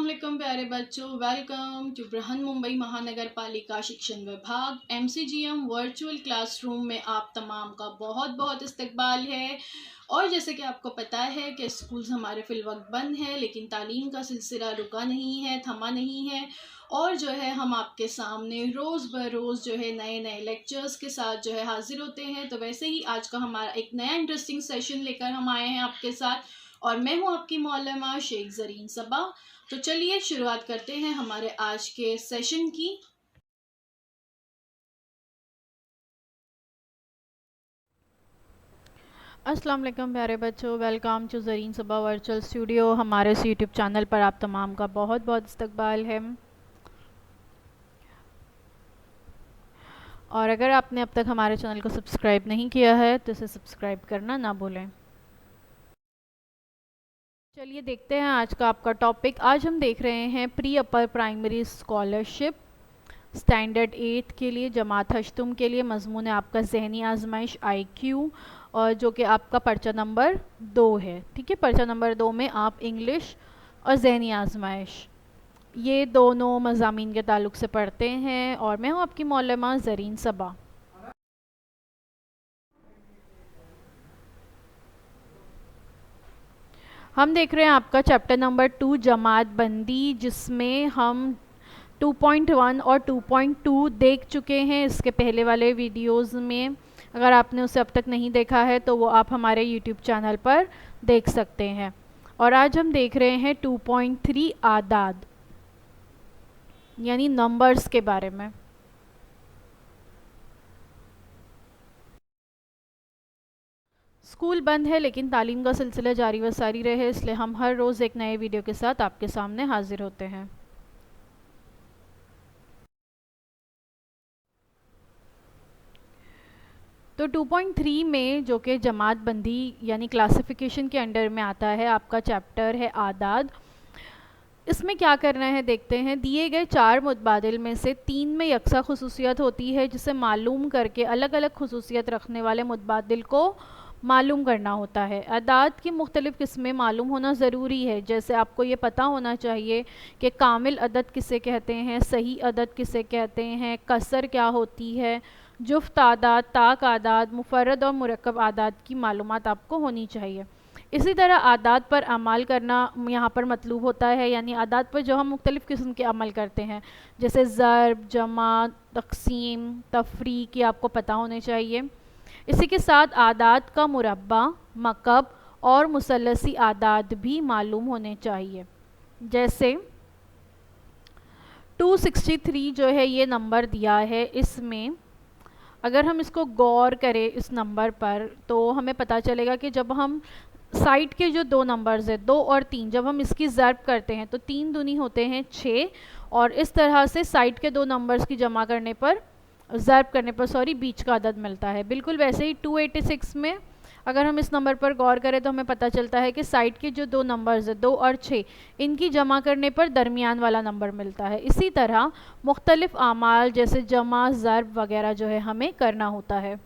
अस्सलाम वालेकुम प्यारे बच्चों, वेलकम टू बृहन मुंबई महानगर पालिका शिक्षण विभाग MCGM वर्चुअल क्लासरूम में आप तमाम का बहुत बहुत इस्तकबाल है। और जैसे कि आपको पता है कि स्कूल्स हमारे फ़िलवक्त बंद है, लेकिन तालीम का सिलसिला रुका नहीं है, थमा नहीं है। और जो है हम आपके सामने रोज़ ब रोज़ जो है नए नए लेक्चर्स के साथ जो है हाजिर होते हैं। तो वैसे ही आज का हमारा एक नया इंटरेस्टिंग सेशन लेकर हम आए हैं आपके साथ, और मैं हूं आपकी मौलमा शेख ज़रीन सबा। तो चलिए शुरुआत करते हैं हमारे आज के सेशन की। अस्सलाम वालेकुम प्यारे बच्चों, welcome to Zareen Saba virtual studio. हमारे इस यूट्यूब चैनल पर आप तमाम का बहुत बहुत इस्तकबाल है। और अगर आपने अब तक हमारे चैनल को सब्सक्राइब नहीं किया है तो इसे सब्सक्राइब करना ना भूलें। चलिए देखते हैं आज का आपका टॉपिक। आज हम देख रहे हैं pre upper primary scholarship standard 8 के लिए, जमात हश्तुम के लिए। मजमून है आपका ज़हनी आजमाइश IQ, और जो कि आपका पर्चा नंबर 2 है। ठीक है, पर्चा नंबर 2 में आप इंग्लिश और ज़हनी आजमाइश ये दोनों मज़ामीन के ताल्लुक़ से पढ़ते हैं। और मैं हूँ आपकी मौलमा ज़रीन सबा। हम देख रहे हैं आपका चैप्टर नंबर 2 जमात बंदी, जिसमें हम 2.1 और 2.2 देख चुके हैं इसके पहले वाले वीडियोस में। अगर आपने उसे अब तक नहीं देखा है तो वो आप हमारे यूट्यूब चैनल पर देख सकते हैं। और आज हम देख रहे हैं 2.3 आदाद यानी नंबर्स के बारे में। स्कूल बंद है लेकिन तालीम का सिलसिला जारी व सारी रहे, इसलिए हम हर रोज़ एक नए वीडियो के साथ आपके सामने हाजिर होते हैं। तो 2.3 में, जो कि जमात बंदी यानी क्लासिफिकेशन के अंडर में आता है, आपका चैप्टर है आदाद। इसमें क्या करना है देखते हैं। दिए गए 4 मुतबादिल में से 3 में यकसा खुसूसियत होती है, जिसे मालूम करके अलग अलग खुसूसियत रखने वाले मुतबादिल को मालूम करना होता है। अदाद की मुख्तलिफ़ किस्में मालूम होना ज़रूरी है। जैसे आपको ये पता होना चाहिए कि कामिल अदद किसे कहते हैं, सही अदद किसे कहते हैं, कसर क्या होती है, जुफ्त आदाद, ताक आदाद, मुफर्रद और मुरक्कब आदाद की मालूमात आपको होनी चाहिए। इसी तरह आदाद पर अमल करना यहाँ पर मतलूब होता है, यानी आदाद पर जो हम मुख्तलिफ़ किस्म के अमल करते हैं, जैसे ज़र्ब, जमा, तक़सीम, तफरीक, ये आपको पता होने चाहिए। इसी के साथ आदाद का मुरब्बा, मकब और मुसल्लसी आदाद भी मालूम होने चाहिए। जैसे 263 जो है ये नंबर दिया है, इसमें अगर हम इसको गौर करें इस नंबर पर, तो हमें पता चलेगा कि जब हम साइड के जो 2 नंबर्स है 2 और 3, जब हम इसकी ज़र्ब करते हैं तो 3 दूनी होते हैं 6, और इस तरह से साइड के 2 नंबर्स की जमा करने पर, ज़र्ब करने पर बीच का अदद मिलता है। बिल्कुल वैसे ही 286 में अगर हम इस नंबर पर गौर करें तो हमें पता चलता है कि साइड के जो 2 नंबर्स है 2 और 6, इनकी जमा करने पर दरमियान वाला नंबर मिलता है। इसी तरह मुख्तलिफ़ आमाल जैसे जमा, ज़र्ब वगैरह जो है हमें करना होता है।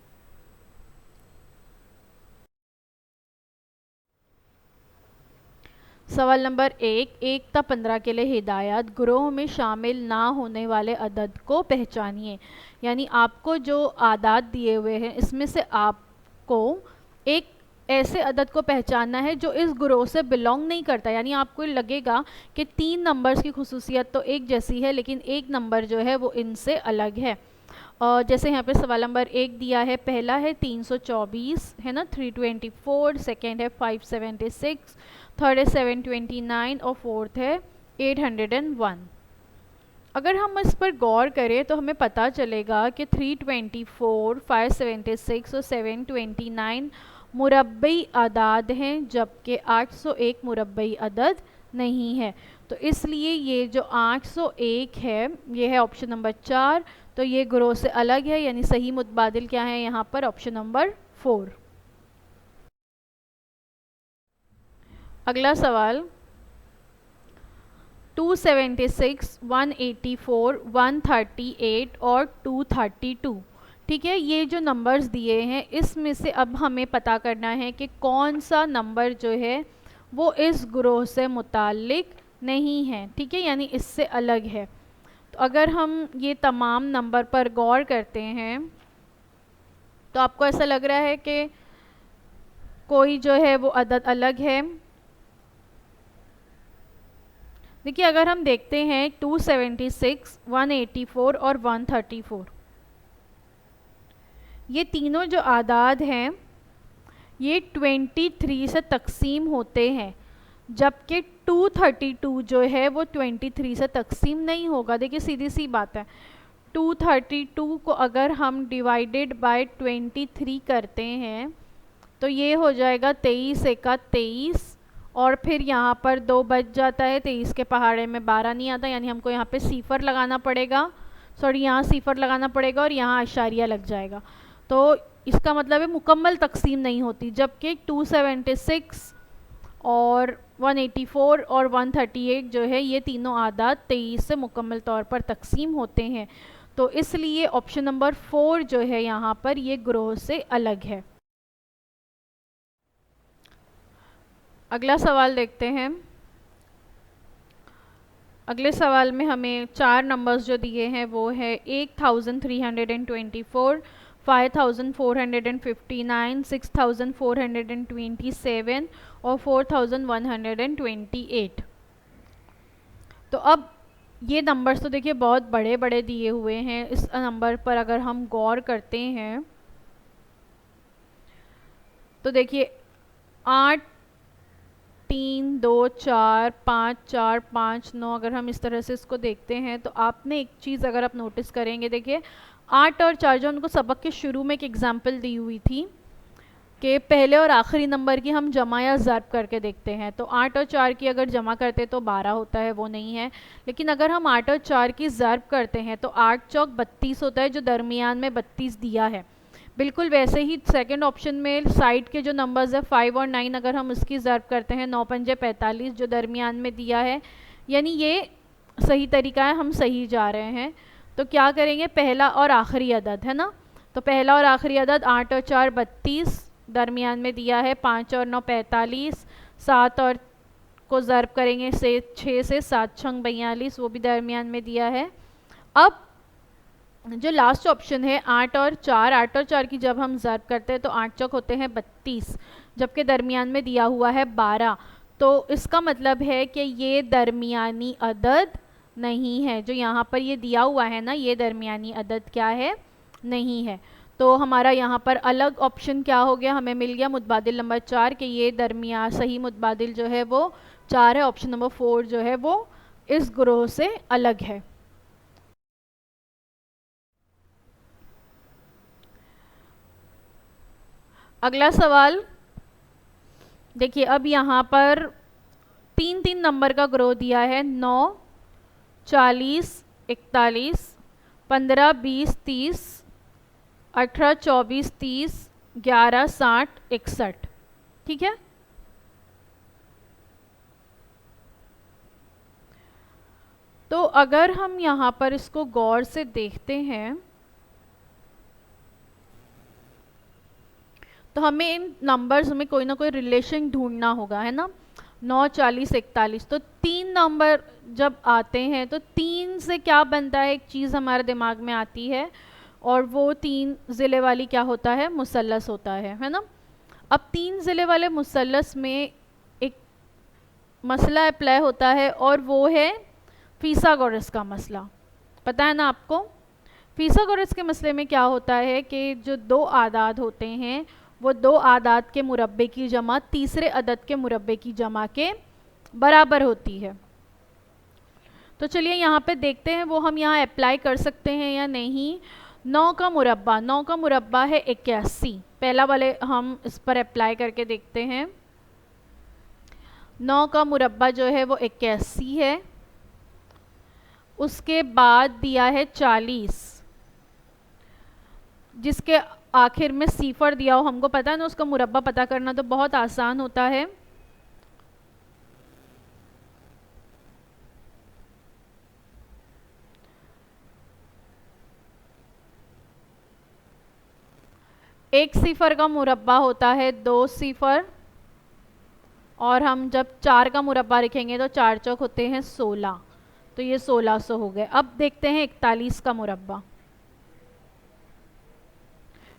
सवाल नंबर 1 ता 15 के लिए हिदायत। ग्रोह में शामिल ना होने वाले अदद को पहचानिए। यानी आपको जो आदाद दिए हुए हैं इसमें से आपको एक ऐसे अदद को पहचानना है जो इस ग्रोह से बिलोंग नहीं करता। यानी आपको लगेगा कि 3 नंबर्स की खुसूसियत तो एक जैसी है, लेकिन एक नंबर जो है वो इनसे अलग है। और जैसे यहाँ पे सवाल नंबर 1 दिया है, पहला है 324 है ना, 324, सेकेंड है 576, थर्ड है 729 और फोर्थ है 801। अगर हम इस पर गौर करें तो हमें पता चलेगा कि 324, 576 और 729 मुरब्बई अदाद हैं, जबकि 801 मुरब्बई अदद नहीं है। तो इसलिए ये जो 801 है ये है ऑप्शन नंबर 4। तो ये ग्रोह से अलग है, यानी सही मुतबादिल क्या है यहाँ पर, ऑप्शन नंबर 4। अगला सवाल 276, 184, 138 और 232। ठीक है, ये जो नंबर्स दिए हैं इसमें से अब हमें पता करना है कि कौन सा नंबर जो है वो इस ग्रोह से मुताल्लिक नहीं है, ठीक है, यानी इससे अलग है। तो अगर हम ये तमाम नंबर पर गौर करते हैं तो आपको ऐसा लग रहा है कि कोई जो है वो अदद अलग है। देखिए अगर हम देखते हैं 276, 184 और 134, ये तीनों जो आदाद हैं ये 23 से तकसीम होते हैं, जबकि 232 जो है वो 23 से तकसीम नहीं होगा। देखिए सीधी सी बात है, 232 को अगर हम डिवाइडेड बाय 23 करते हैं तो ये हो जाएगा 23 एका 23, और फिर यहाँ पर 2 बच जाता है, 23 के पहाड़े में 12 नहीं आता, यानी हमको यहाँ पे सिफर लगाना पड़ेगा, सॉरी यहाँ सिफर लगाना पड़ेगा और यहाँ इशारिया लग जाएगा। तो इसका मतलब है मुकम्मल तकसीम नहीं होती, जबकि 276 और 184 और 138 जो है ये तीनों आदाद 23 से मुकम्मल तौर पर तकसीम होते हैं। तो इसलिए ऑप्शन नंबर 4 जो है यहाँ पर ये ग्रोह से अलग है। अगला सवाल देखते हैं। अगले सवाल में हमें 4 नंबर्स जो दिए हैं वो है 8324, 5459, 6427 और 4128। तो अब ये नंबर्स तो देखिए बहुत बड़े बड़े दिए हुए हैं। इस नंबर पर अगर हम गौर करते हैं तो देखिए 8 3 2 4 5 4 5 9, अगर हम इस तरह से इसको देखते हैं तो आपने एक चीज़ अगर आप नोटिस करेंगे, देखिए 8 और 4 जो उनको सबक के शुरू में एक एग्जांपल दी हुई थी कि पहले और आखिरी नंबर की हम जमा या ज़र्ब करके देखते हैं, तो 8 और 4 की अगर जमा करते तो 12 होता है, वो नहीं है। लेकिन अगर हम 8 और 4 की ज़र्ब करते हैं तो 8 चौक 32 होता है, जो दरमियान में 32 दिया है। बिल्कुल वैसे ही सेकंड ऑप्शन में साइड के जो नंबर्स है 5 और 9, अगर हम उसकी ज़र्ब करते हैं 9 पंजे 45, जो दरमियान में दिया है, यानी ये सही तरीका है, हम सही जा रहे हैं। तो क्या करेंगे, पहला और आखिरी अदद है ना, तो पहला और आखिरी अदद 8 और 4 32, दरमियान में दिया है 5 और 9 45, 7 और को ज़र्ब करेंगे से 6 से, 7 छंग 42, वो भी दरमियान में दिया है। अब जो लास्ट ऑप्शन है 8 और 4 की जब हम ज़र्ब करते हैं तो 8 चौक होते हैं 32, जबकि दरमियान में दिया हुआ है 12। तो इसका मतलब है कि ये दरमियानी अदद नहीं है, जो यहाँ पर ये दिया हुआ है ना, ये दरमियानी अदद क्या है, नहीं है। तो हमारा यहाँ पर अलग ऑप्शन क्या हो गया, हमें मिल गया मुतबादिल नंबर 4 कि ये दरमिया सही मुतबादिल जो है वो 4 है। ऑप्शन नंबर 4 जो है वो इस ग्रोह से अलग है। अगला सवाल देखिए, अब यहाँ पर 3 नंबर का ग्रोह दिया है, 9, 40, 41, 15, 20, 30, 18, 24, 30, 11, 60, 61, ठीक है। तो अगर हम यहाँ पर इसको गौर से देखते हैं तो हमें इन नंबर्स में कोई ना कोई रिलेशन ढूंढना होगा, है ना। 9, 40, 41, तो 3 नंबर जब आते हैं तो 3 से क्या बनता है, एक चीज़ हमारे दिमाग में आती है, और वो 3 ज़िले वाली क्या होता है, मुसल्लस होता है ना। अब 3 ज़िले वाले मुसल्लस में एक मसला अप्लाई होता है और वो है फीसागोरस का मसला, पता है ना आपको। फीसागोरस के मसले में क्या होता है कि जो 2 आदाद होते हैं वो 2 आदाद के मुरब्बे की जमा तीसरे अदद के मुरब्बे की जमा के बराबर होती है। तो चलिए यहाँ पे देखते हैं वो हम यहाँ अप्लाई कर सकते हैं या नहीं। 9 का मुरब्बा है 81, पहला वाले हम इस पर अप्लाई करके देखते हैं। 9 का मुरब्बा जो है वो 81 है। उसके बाद दिया है 40, जिसके आखिर में सीफर दिया हो, हमको पता है ना उसका मुरब्बा पता करना तो बहुत आसान होता है। एक सिफर का मुरब्बा होता है 2 सिफर, और हम जब 4 का मुरब्बा लिखेंगे तो 4 चौक होते हैं 16, तो ये 1600 हो गए। अब देखते हैं 41 का मुरब्बा।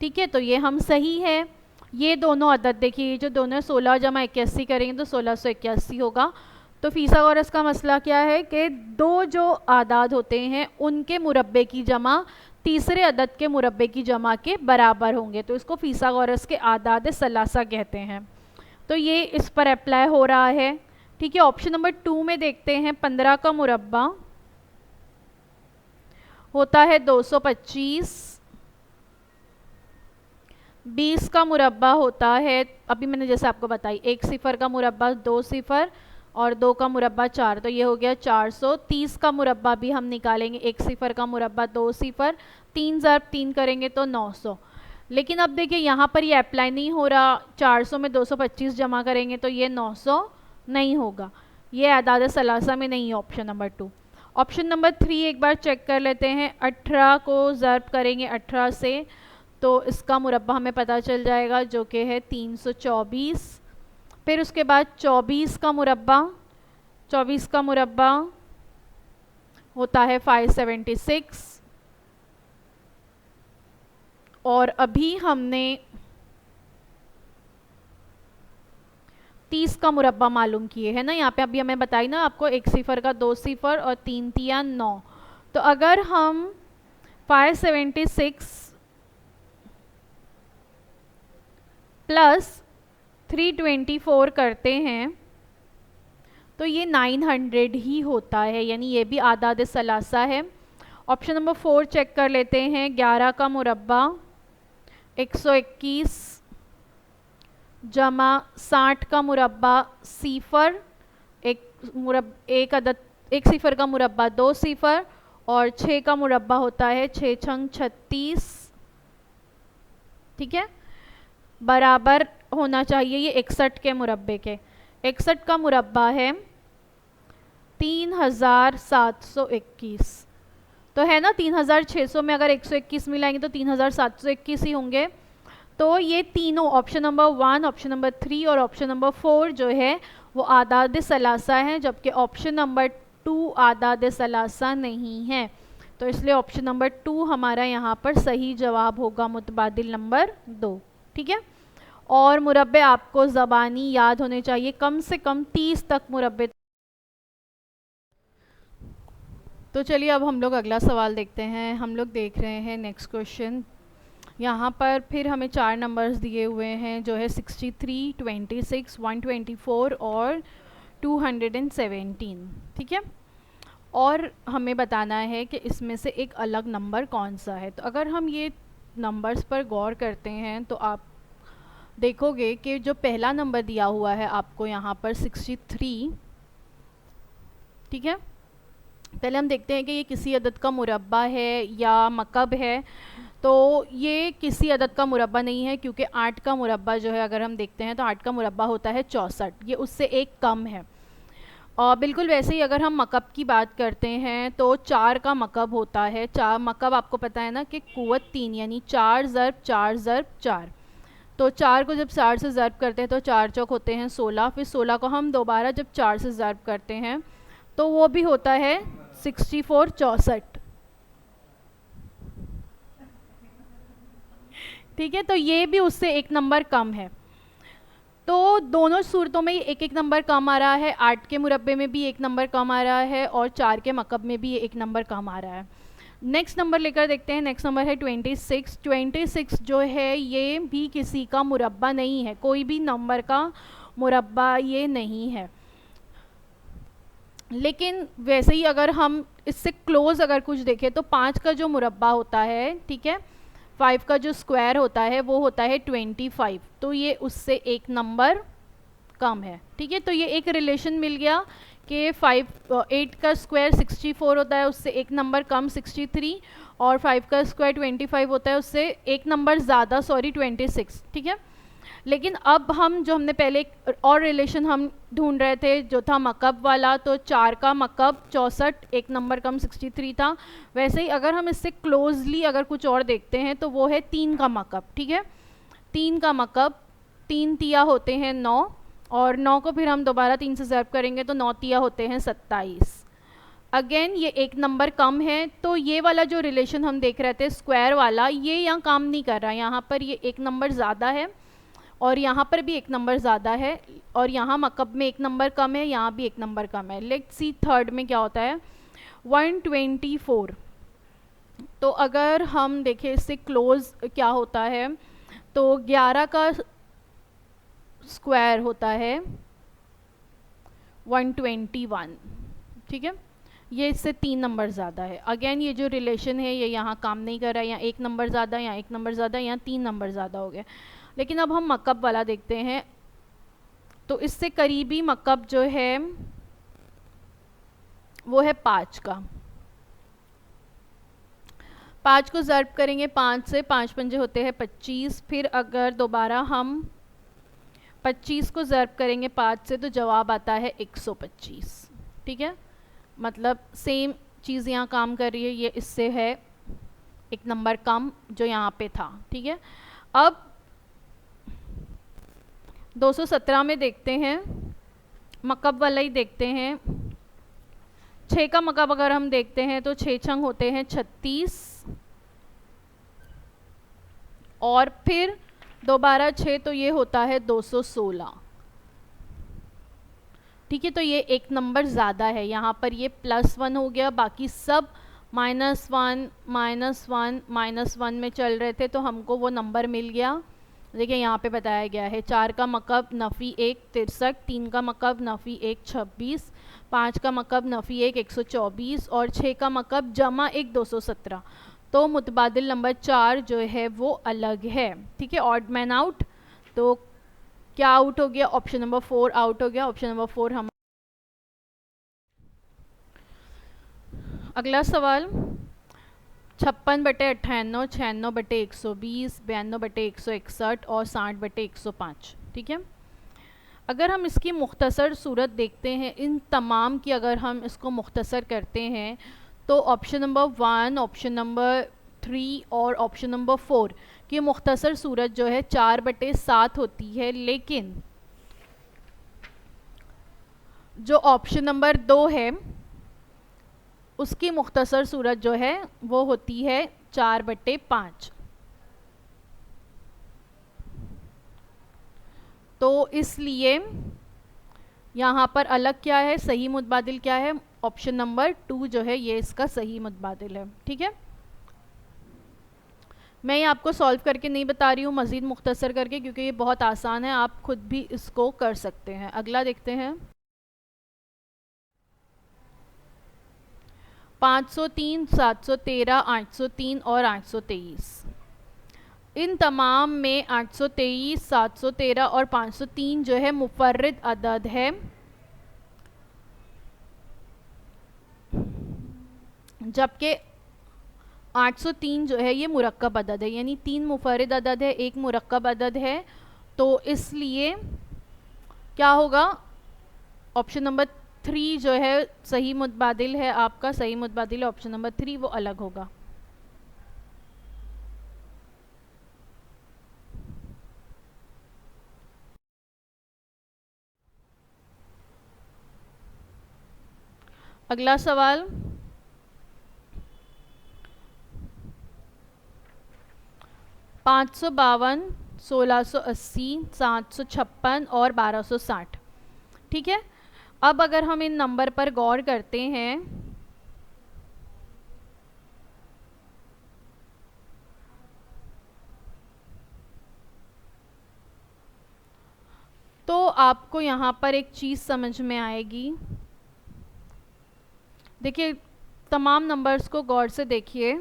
ठीक है, तो ये हम सही है। ये दोनों अदद देखिए, जो दोनों 16 जमा 81 करेंगे तो 1681 होगा। तो फिसागोरस का मसला क्या है कि दो जो आदाद होते हैं उनके मुरब्बे की जमा तीसरे अदद के मुरब्बे की जमा के बराबर होंगे, तो इसको फिसागोरस के आदाद सलासा कहते हैं। तो ये इस पर अप्लाई हो रहा है। ठीक है, ऑप्शन नंबर 2 में देखते हैं 15 का मुरब्बा होता है 225, 20 का मुरब्बा होता है, अभी मैंने जैसे आपको बताई, 1 सिफर का मुरब्बा 2 सिफर और 2 का मुरब्बा 4, तो ये हो गया 400। 30 का मुरब्बा भी हम निकालेंगे, 1 सिफर का मुरब्बा 2 सिफर, 3 ज़रब 3 करेंगे तो 900। लेकिन अब देखिए यहाँ पर ये अप्लाई नहीं हो रहा, 400 में 225 जमा करेंगे तो ये 900 नहीं होगा, ये आदाद सलासा में नहीं है ऑप्शन नंबर 2। ऑप्शन नंबर 3 एक बार चेक कर लेते हैं। 18 को ज़रब करेंगे 18 से तो इसका मुरब्बा हमें पता चल जाएगा जो कि है 324। फिर उसके बाद 24 का मुरब्बा, 24 का मुरब्बा होता है 576। और अभी हमने 30 का मुरब्बा मालूम किए है ना, यहाँ पे अभी हमें बताई ना आपको, 1 सिफर का 2 सिफर और 3 तिया 9। तो अगर हम 576 प्लस 324 करते हैं तो ये 900 ही होता है, यानी ये भी आदाद सलासा है। ऑप्शन नंबर 4 चेक कर लेते हैं। 11 का मुरब्बा 121 जमा 60 का मुरब्बा सिफर, एक अदद 1 सिफर का मुरब्बा 2 सिफर और 6 का मुरब्बा होता है 6 छंग 36। ठीक है, बराबर होना चाहिए ये 61 के मुरब्बे के। 61 का मुरब्बा है 3721, तो है ना 3600 में अगर 121 मिलाएंगे तो 3721 ही होंगे। तो ये तीनों ऑप्शन नंबर 1, ऑप्शन नंबर 3 और ऑप्शन नंबर 4 जो है वो आदाद सलासा हैं, जबकि ऑप्शन नंबर 2 आदाद सलासा नहीं है। तो इसलिए ऑप्शन नंबर 2 हमारा यहाँ पर सही जवाब होगा, मुतबादिल नंबर 2। ठीक है, और मुरब्बे आपको ज़बानी याद होने चाहिए, कम से कम 30 तक मुरब्बे। तो चलिए अब हम लोग अगला सवाल देखते हैं। हम लोग देख रहे हैं नेक्स्ट क्वेश्चन। यहाँ पर फिर हमें 4 नंबर्स दिए हुए हैं जो है 63, 26, 124 और 217। ठीक है, और हमें बताना है कि इसमें से एक अलग नंबर कौन सा है। तो अगर हम ये नंबर्स पर गौर करते हैं तो आप देखोगे कि जो पहला नंबर दिया हुआ है आपको यहाँ पर 63। ठीक है, पहले हम देखते हैं कि ये किसी अदद का मुरब्बा है या मकब है। तो ये किसी अदद का मुरब्बा नहीं है, क्योंकि 8 का मुरब्बा जो है अगर हम देखते हैं तो 8 का मुरब्बा होता है 64, ये उससे एक कम है। और बिल्कुल वैसे ही अगर हम मकब की बात करते हैं तो 4 का मकब होता है। 4 मकब आपको पता है ना कि कुव्वत 3, यानी 4 ज़रब 4 ज़रब 4। तो 4 को जब 4 से ज़रब करते हैं तो 4 चौक होते हैं 16, फिर 16 को हम दोबारा जब 4 से ज़रब करते हैं तो वो भी होता है 64 64। ठीक है, तो ये भी उससे एक नंबर कम है। तो दोनों सूरतों में एक एक नंबर कम आ रहा है, 8 के मुरब्बे में भी एक नंबर कम आ रहा है और 4 के मकब में भी एक नंबर कम आ रहा है। नेक्स्ट नंबर लेकर देखते हैं। नेक्स्ट नंबर है 26। 26 जो है ये भी किसी का मुरब्बा नहीं है, कोई भी नंबर का मुरब्बा ये नहीं है। लेकिन वैसे ही अगर हम इससे क्लोज अगर कुछ देखें तो 5 का जो मुरब्बा होता है, ठीक है, 5 का जो स्क्वायर होता है वो होता है 25, तो ये उससे एक नंबर कम है। ठीक है, तो ये एक रिलेशन मिल गया कि 8 का स्क्वायर 64 होता है, उससे एक नंबर कम 63, और 5 का स्क्वायर 25 होता है, उससे एक नंबर ज़्यादा 26। ठीक है, लेकिन अब हम जो हमने पहले एक और रिलेशन हम ढूंढ रहे थे जो था मकब वाला, तो 4 का मकब 64, एक नंबर कम 63 था। वैसे ही अगर हम इससे क्लोजली अगर कुछ और देखते हैं तो वो है 3 का मकब। ठीक है, 3 का मकब, 3 तिया होते हैं 9, और 9 को फिर हम दोबारा 3 से ज़र्ब करेंगे तो 9 तिया होते हैं 27। अगेन ये एक नंबर कम है, तो ये वाला जो रिलेशन हम देख रहे थे स्क्वायर वाला, ये यहाँ काम नहीं कर रहा। यहाँ पर ये एक नंबर ज़्यादा है और यहाँ पर भी एक नंबर ज़्यादा है, और यहाँ मकब में एक नंबर कम है, यहाँ भी एक नंबर कम है। लेट्स सी थर्ड में क्या होता है, 124। तो अगर हम देखें इससे क्लोज क्या होता है, तो 11 का स्क्वायर होता है 121। ठीक है, ये इससे 3 नंबर ज़्यादा है। अगेन ये जो रिलेशन है ये यहाँ काम नहीं कर रहा है, यहाँ एक नंबर ज़्यादा, यहाँ एक नंबर ज़्यादा, यहाँ 3 नंबर ज़्यादा हो गया। लेकिन अब हम मकब वाला देखते हैं, तो इससे करीबी मकब जो है वो है 5 का। 5 को ज़र्ब करेंगे 5 से, 5 पंजे होते हैं 25। फिर अगर दोबारा हम 25 को ज़र्ब करेंगे 5 से तो जवाब आता है 125। ठीक है, मतलब सेम चीज़ यहाँ काम कर रही है, ये इससे है एक नंबर कम जो यहाँ पे था। ठीक है, अब 217 में देखते हैं, मकब वाला ही देखते हैं। 6 का मकब अगर हम देखते हैं तो 6 छंग होते हैं 36, और फिर दोबारा 6 तो ये होता है 216। ठीक है, तो ये एक नंबर ज़्यादा है, यहाँ पर ये +1 हो गया, बाकी सब -1 -1 -1 में चल रहे थे, तो हमको वो नंबर मिल गया। देखिए यहाँ पे बताया गया है 4 का मकब नफ़ी 1 63, 3 का मकब नफ़ी 1 26, 5 का मकब नफ़ी 1 124, और 6 का मकब जमा 1 217। तो मुतबादिल नंबर 4 जो है वो अलग है। ठीक है, ऑड मैन आउट, तो क्या आउट हो गया, ऑप्शन नंबर 4 आउट हो गया। ऑप्शन नंबर 4 हम। अगला सवाल, 56/98, 96/120, 92/161 और 60/105। ठीक है, अगर हम इसकी मुख्तसर सूरत देखते हैं, इन तमाम की अगर हम इसको मुख्तसर करते हैं तो ऑप्शन नंबर 1, ऑप्शन नंबर 3 और ऑप्शन नंबर 4 की मुख्तसर सूरत जो है 4/7 होती है। लेकिन जो ऑप्शन नंबर 2 है उसकी मुख्तसर सूरत जो है वो होती है 4/5। तो इसलिए यहाँ पर अलग क्या है, सही मुतबादिल क्या है, ऑप्शन नंबर 2 जो है ये इसका सही मुतबादिल है। ठीक है, मैं ये आपको सॉल्व करके नहीं बता रही हूँ, मज़ीद मुख्तसर करके, क्योंकि ये बहुत आसान है, आप खुद भी इसको कर सकते हैं। अगला देखते हैं, 503, 713, 803 और 823। इन तमाम में 823, 713 और 503 जो है मुफर्रिद अदद है, जबकि 803 जो है ये मुरक्कब अदद है, यानी 3 मुफर्रिद अदद है, 1 मुरक्कब अदद है। तो इसलिए क्या होगा, ऑप्शन नंबर 3 जो है सही मुतबादिल है, आपका सही मुतबादिल है ऑप्शन नंबर 3, वो अलग होगा। अगला सवाल, 552, 1680, 756 और 1260। ठीक है, अब अगर हम इन नंबर पर गौर करते हैं तो आपको यहाँ पर एक चीज़ समझ में आएगी। देखिए तमाम नंबर्स को गौर से देखिए,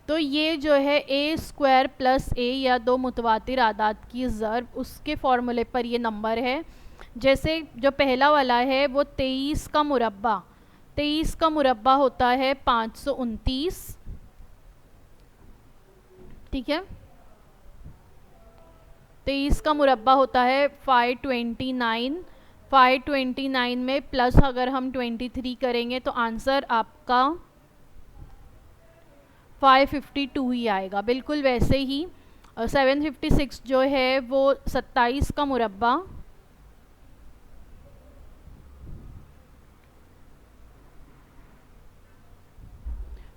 तो ये जो है a स्क्वायर प्लस a या दो मुतवातिर आदाद की ज़र्ब, उसके फॉर्मूले पर ये नंबर है। जैसे जो पहला वाला है वो 23 का मुरब्बा, 23 का मुरब्बा होता है 529, ठीक है। 23 का मुरब्बा होता है 529। 529 में प्लस अगर हम 23 करेंगे तो आंसर आपका 552 ही आएगा। बिल्कुल वैसे ही 756 जो है वो 27 का मुरब्बा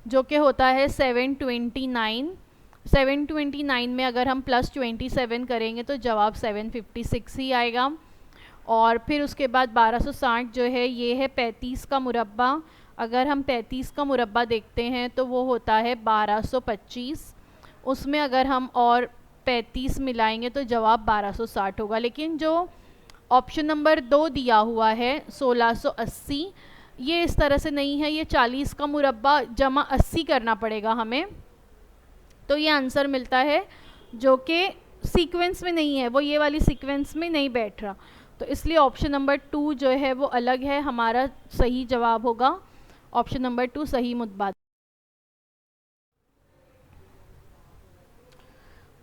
जो कि होता है 729। 729 में अगर हम प्लस 27 करेंगे तो जवाब 756 ही आएगा। और फिर उसके बाद 1260 जो है ये है 35 का मुरब्बा। अगर हम 35 का मुरब्बा देखते हैं तो वो होता है 1225। उसमें अगर हम और 35 मिलाएंगे तो जवाब 1260 होगा। लेकिन जो ऑप्शन नंबर 2 दिया हुआ है 1680, ये इस तरह से नहीं है, ये 40 का मुरब्बा जमा 80 करना पड़ेगा हमें, तो ये आंसर मिलता है जो कि सीक्वेंस में नहीं है, वो ये वाली सीक्वेंस में नहीं बैठ रहा। तो इसलिए ऑप्शन नंबर 2 जो है वो अलग है, हमारा सही जवाब होगा ऑप्शन नंबर 2 सही मुतबादिल।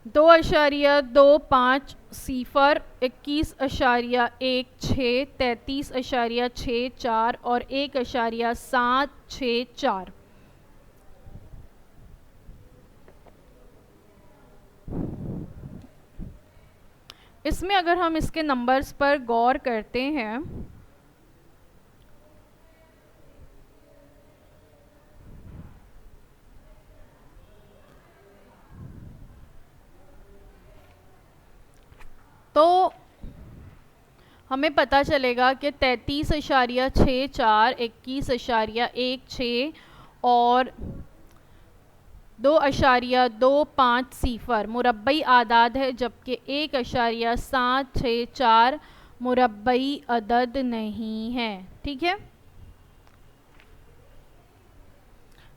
2.25 सिफर, 21.16, 33.64 और 1.764। इसमें अगर हम इसके नंबर्स पर गौर करते हैं तो हमें पता चलेगा कि 33.64, 21.16 और 2.25 सिफर मुरब्बई आदाद है, जबकि 1.764 मुरब्बई अदद नहीं है, ठीक है।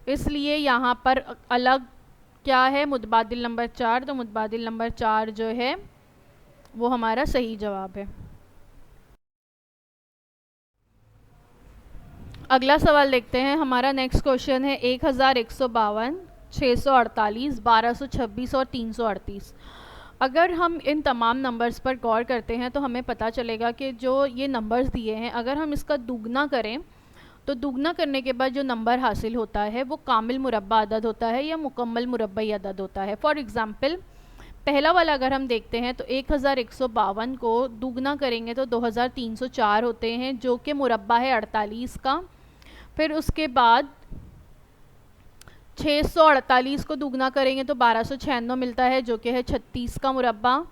इसलिए यहाँ पर अलग क्या है, मुतबादिल नंबर 4। तो मुतबादिल नंबर 4 जो है वो हमारा सही जवाब है। अगला सवाल देखते हैं। हमारा नेक्स्ट क्वेश्चन है 1152, 648, 1226 और 338। अगर हम इन तमाम नंबर्स पर गौर करते हैं तो हमें पता चलेगा कि जो ये नंबर्स दिए हैं अगर हम इसका दुगना करें तो दुगना करने के बाद जो नंबर हासिल होता है वो कामिल मुरब्बा अदद होता है या मुकम्मल मुरब्बई अदद होता है। फॉर एग्ज़ाम्पल पहला वाला अगर हम देखते हैं तो 1152 को दुगना करेंगे तो 2304 होते हैं जो कि मुरब्बा है 48 का। फिर उसके बाद 648 को दुगना करेंगे तो 1296 मिलता है जो कि है 36 का मुरब्बा।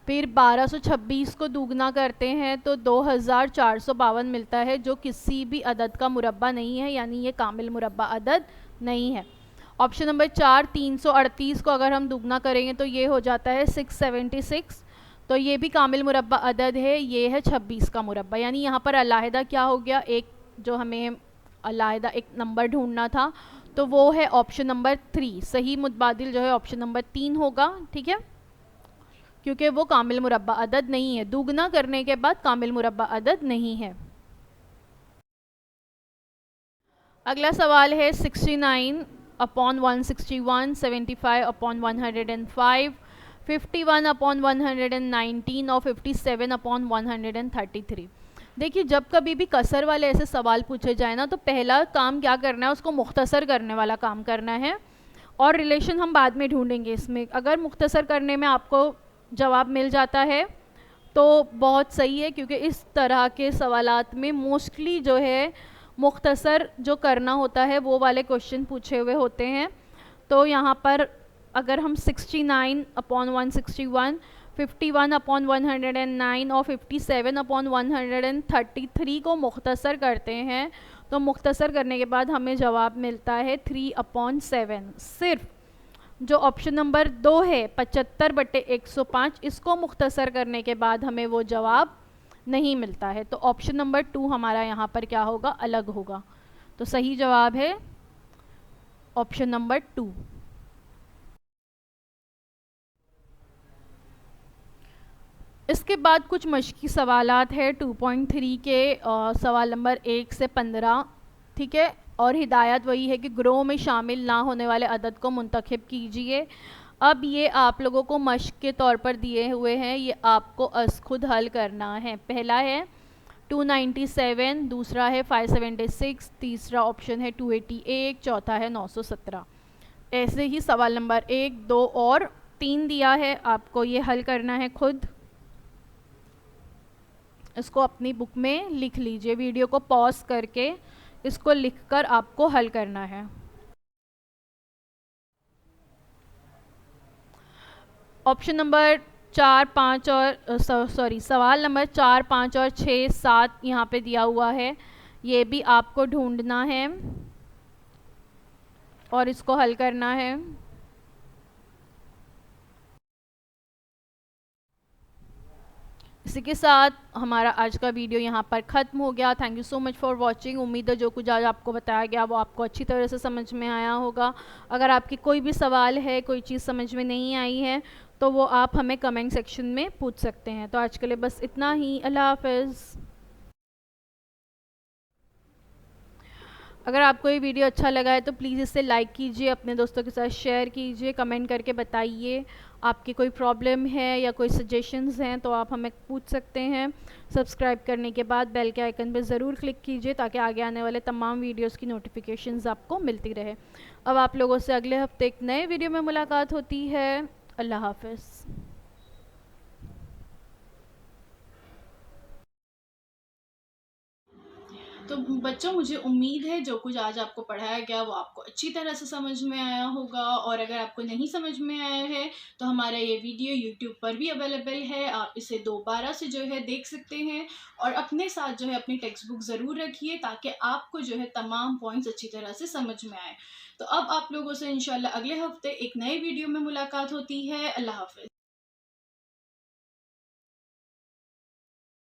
फिर 1226 को दुगना करते हैं तो 2452 मिलता है जो किसी भी अदद का मुरब्बा नहीं है, यानी ये कामिल मुरब्बा अदद नहीं है। ऑप्शन नंबर 4 338 को अगर हम दुगना करेंगे तो ये हो जाता है 676, तो ये भी कामिल मुरब्बा अदद है, ये है 26 का मुरब्बा। यानी यहाँ पर अलहदा क्या हो गया, एक जो हमें अलहदा एक नंबर ढूंढना था तो वो है ऑप्शन नंबर 3। सही मुतबादिल जो है ऑप्शन नंबर 3 होगा, ठीक है, क्योंकि वो कामिल मुरब्बा अदद नहीं है। दुगना करने के बाद कामिल मुरब्बा अदद नहीं है। अगला सवाल है 69/161, 75/105, 51/119 और 57/133। देखिए जब कभी भी कसर वाले ऐसे सवाल पूछे जाए ना तो पहला काम क्या करना है, उसको मुख्तसर करने वाला काम करना है, और रिलेशन हम बाद में ढूंढेंगे इसमें। अगर मुख्तसर करने में आपको जवाब मिल जाता है तो बहुत सही है, क्योंकि इस तरह के सवालात में मोस्टली जो है मुख्तसर जो करना होता है वो वाले क्वेश्चन पूछे हुए होते हैं। तो यहाँ पर अगर हम 69/161, 51/109 और 57/133 को मुख्तसर करते हैं तो मुख्तसर करने के बाद हमें जवाब मिलता है 3/7। सिर्फ जो ऑप्शन नंबर 2 है 75/105, इसको मुख्तसर करने के बाद हमें वो जवाब नहीं मिलता है। तो ऑप्शन नंबर 2 हमारा यहाँ पर क्या होगा, अलग होगा। तो सही जवाब है ऑप्शन नंबर 2। इसके बाद कुछ मश्की सवालात है 2.3 के, सवाल नंबर 1 से 15, ठीक है। और हिदायत वही है कि ग्रोह में शामिल ना होने वाले अदद को मुंतखब कीजिए। अब ये आप लोगों को मश्क के तौर पर दिए हुए हैं, ये आपको खुद हल करना है। पहला है 297, दूसरा है 576, तीसरा ऑप्शन है 288, चौथा है 917। ऐसे ही सवाल नंबर 1, 2 और 3 दिया है, आपको ये हल करना है खुद। इसको अपनी बुक में लिख लीजिए, वीडियो को पॉज करके इसको लिखकर आपको हल करना है। ऑप्शन नंबर 4, 5 और सवाल नंबर 4, 5 और 6, 7 यहाँ पे दिया हुआ है, ये भी आपको ढूंढना है और इसको हल करना है। इसी के साथ हमारा आज का वीडियो यहाँ पर ख़त्म हो गया। Thank you so much for watching. उम्मीद है जो कुछ आज आपको बताया गया वो आपको अच्छी तरह से समझ में आया होगा। अगर आपकी कोई भी सवाल है, कोई चीज़ समझ में नहीं आई है, तो वो आप हमें कमेंट सेक्शन में पूछ सकते हैं। तो आज के लिए बस इतना ही। अल्लाह हाफ़िज़। अगर आपको ये वीडियो अच्छा लगा है तो प्लीज़ इसे लाइक कीजिए, अपने दोस्तों के साथ शेयर कीजिए, कमेंट करके बताइए आपकी कोई प्रॉब्लम है या कोई सजेशंस हैं तो आप हमें पूछ सकते हैं। सब्सक्राइब करने के बाद बेल के आइकन पर ज़रूर क्लिक कीजिए ताकि आगे आने वाले तमाम वीडियोस की नोटिफिकेशंस आपको मिलती रहे। अब आप लोगों से अगले हफ्ते एक नए वीडियो में मुलाकात होती है। अल्लाह हाफ़िज़। तो बच्चों, मुझे उम्मीद है जो कुछ आज आपको पढ़ाया गया वो आपको अच्छी तरह से समझ में आया होगा। और अगर आपको नहीं समझ में आया है तो हमारा ये वीडियो यूट्यूब पर भी अवेलेबल है, आप इसे दोबारा से जो है देख सकते हैं। और अपने साथ जो है अपनी टेक्स्ट बुक ज़रूर रखिए ताकि आपको जो है तमाम पॉइंट्स अच्छी तरह से समझ में आए। तो अब आप लोगों से इंशाल्लाह अगले हफ्ते एक नए वीडियो में मुलाकात होती है। अल्लाह हाफ़िज़।